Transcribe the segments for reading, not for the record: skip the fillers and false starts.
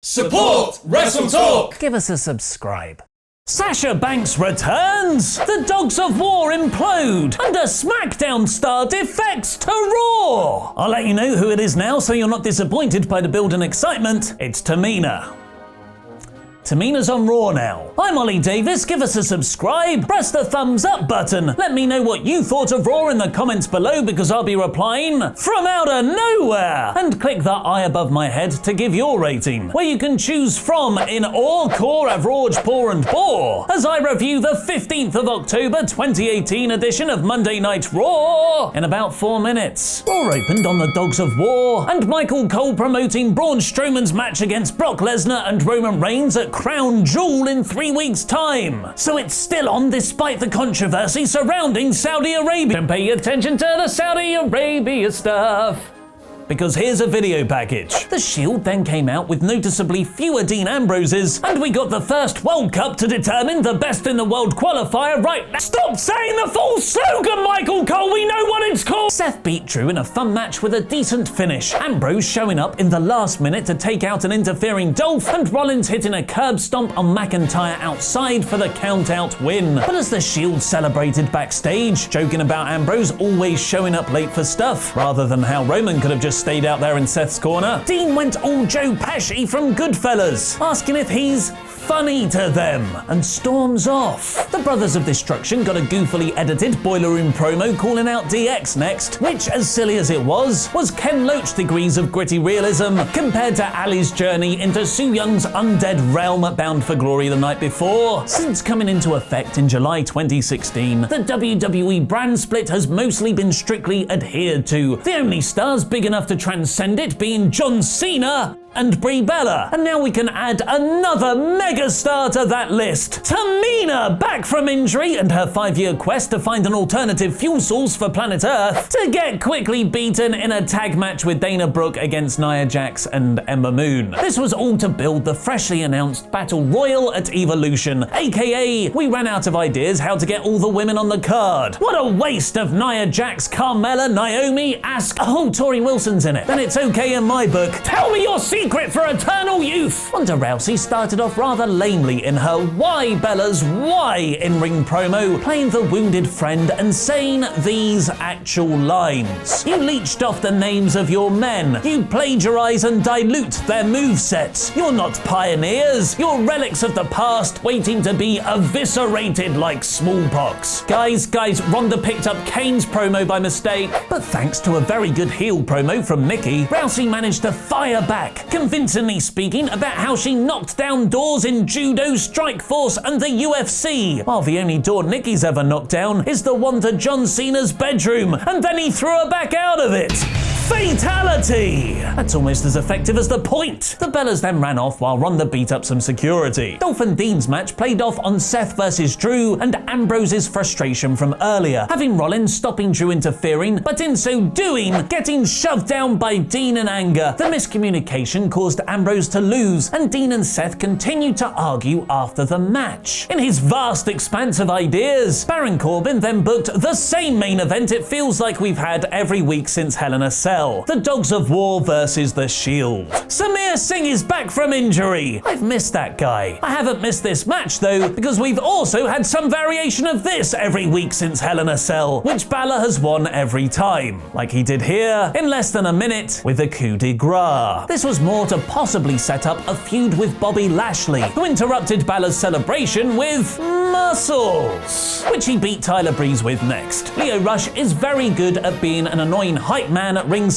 Support WrestleTalk! Give us a subscribe. Sasha Banks returns, the Dogs of War implode, and a SmackDown star defects to Raw! I'll let you know who it is now so you're not disappointed by the build and excitement. It's Tamina. Tamina's on Raw now. I'm Ollie Davis, give us a subscribe, press the thumbs up button, let me know what you thought of Raw in the comments below because I'll be replying from out of nowhere, and click that eye above my head to give your rating, where you can choose from in awe, core, average, poor and bore, as I review the 15th of October 2018 edition of Monday Night Raw in about 4 minutes. Raw opened on the Dogs of War, and Michael Cole promoting Braun Strowman's match against Brock Lesnar and Roman Reigns at Crown Jewel in 3 weeks' time. So it's still on despite the controversy surrounding Saudi Arabia. Don't pay attention to the Saudi Arabia stuff, because here's a video package. The Shield then came out with noticeably fewer Dean Ambroses, and we got the first World Cup to determine the best in the world qualifier right now. Stop saying the full slogan, Michael Cole, we know what it's called! Seth beat Drew in a fun match with a decent finish. Ambrose showing up in the last minute to take out an interfering Dolph, and Rollins hitting a curb stomp on McIntyre outside for the count-out win. But as the Shield celebrated backstage, joking about Ambrose always showing up late for stuff, rather than how Roman could have just stayed out there in Seth's corner, Dean went all Joe Pesci from Goodfellas, asking if he's funny to them, and storms off. The Brothers of Destruction got a goofily edited Boiler Room promo calling out DX next, which, as silly as it was Ken Loach degrees of gritty realism compared to Ali's journey into Su Young's undead realm bound for glory the night before. Since coming into effect in July 2016, the WWE brand split has mostly been strictly adhered to, the only stars big enough to transcend it being John Cena and Brie Bella. And now we can add another megastar to that list. Tamina, back from injury and her 5-year quest to find an alternative fuel source for planet Earth, to get quickly beaten in a tag match with Dana Brooke against Nia Jax and Ember Moon. This was all to build the freshly announced Battle Royal at Evolution, aka we ran out of ideas how to get all the women on the card. What a waste of Nia Jax, Carmella, Naomi, Asuka. Oh, Tori Wilson's in it. Then it's okay in my book. Tell me your secret for eternal youth! Ronda Rousey started off rather lamely in her Why Bella's Why in-ring promo, playing the wounded friend and saying these actual lines. You leached off the names of your men. You plagiarize and dilute their movesets. You're not pioneers. You're relics of the past waiting to be eviscerated like smallpox. Guys, Ronda picked up Kane's promo by mistake, but thanks to a very good heel promo from Nikki, Rousey managed to fire back, convincingly speaking about how she knocked down doors in Judo, Strikeforce and the UFC, while the only door Nikki's ever knocked down is the one to John Cena's bedroom, and then he threw her back out of it. Fatality! That's almost as effective as the point. The Bellas then ran off while Ronda beat up some security. Dolph and Dean's match played off on Seth versus Drew and Ambrose's frustration from earlier, having Rollins stopping Drew interfering, but in so doing, getting shoved down by Dean in anger. The miscommunication caused Ambrose to lose, and Dean and Seth continued to argue after the match. In his vast expanse of ideas, Baron Corbin then booked the same main event it feels like we've had every week since Hell in a Cell. The Dogs of War versus the Shield. Samir Singh is back from injury. I've missed that guy. I haven't missed this match though, because we've also had some variation of this every week since Hell in a Cell, which Balor has won every time, like he did here in less than a minute with the coup de grace. This was more to possibly set up a feud with Bobby Lashley, who interrupted Balor's celebration with muscles, which he beat Tyler Breeze with next. Lio Rush is very good at being an annoying hype man at ringside.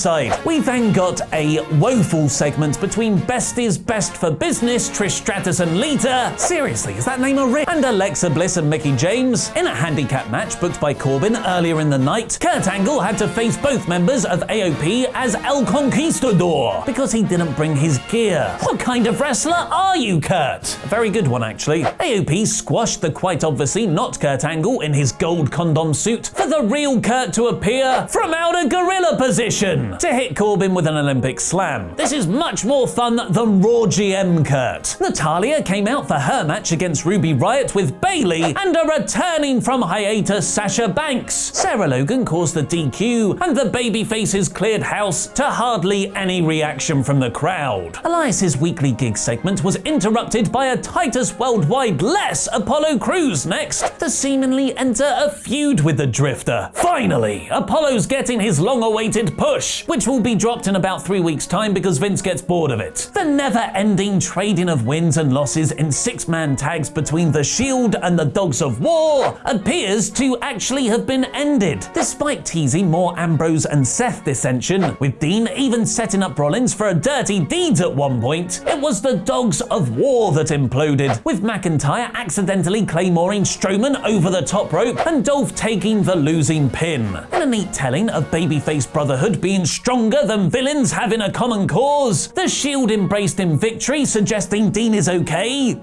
We then got a woeful segment between Besties Best for Business, Trish Stratus and Lita. Seriously, is that name a rip? And Alexa Bliss and Mickie James. In a handicap match booked by Corbin earlier in the night, Kurt Angle had to face both members of AOP as El Conquistador because he didn't bring his gear. What kind of wrestler are you, Kurt? A very good one, actually. AOP squashed the quite obviously not Kurt Angle in his gold condom suit for the real Kurt to appear from out a gorilla position. win to hit Corbin with an Olympic slam. This is much more fun than Raw GM Kurt. Natalya came out for her match against Ruby Riott with Bayley and a returning from hiatus Sasha Banks. Sarah Logan caused the DQ and the babyfaces cleared house to hardly any reaction from the crowd. Elias's weekly gig segment was interrupted by a Titus Worldwide less Apollo Crews next to seemingly enter a feud with the Drifter. Finally, Apollo's getting his long-awaited push, which will be dropped in about 3 weeks' time because Vince gets bored of it. The never-ending trading of wins and losses in six-man tags between The Shield and the Dogs of War appears to actually have been ended, despite teasing more Ambrose and Seth dissension, with Dean even setting up Rollins for a dirty deed at one point. It was the Dogs of War that imploded, with McIntyre accidentally claymoring Strowman over the top rope and Dolph taking the losing pin. In a neat telling of babyface brotherhood being stronger than villains having a common cause, the Shield embraced in victory, suggesting Dean is okay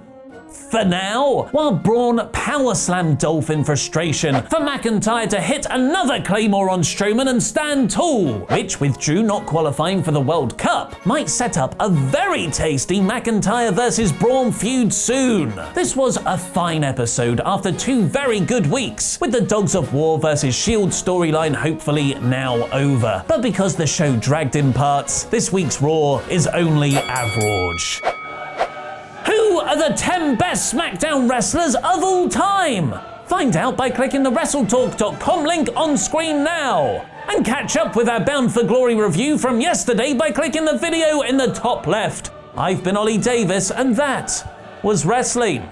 for now, while Braun power-slammed Dolph in frustration for McIntyre to hit another Claymore on Strowman and stand tall, which, with Drew not qualifying for the World Cup, might set up a very tasty McIntyre versus Braun feud soon. This was a fine episode after 2 very good weeks, with the Dogs of War versus Shield storyline hopefully now over. But because the show dragged in parts, this week's Raw is only average. Who are the 10 best SmackDown wrestlers of all time? Find out by clicking the WrestleTalk.com link on screen now. And catch up with our Bound for Glory review from yesterday by clicking the video in the top left. I've been Ollie Davis, and that was wrestling.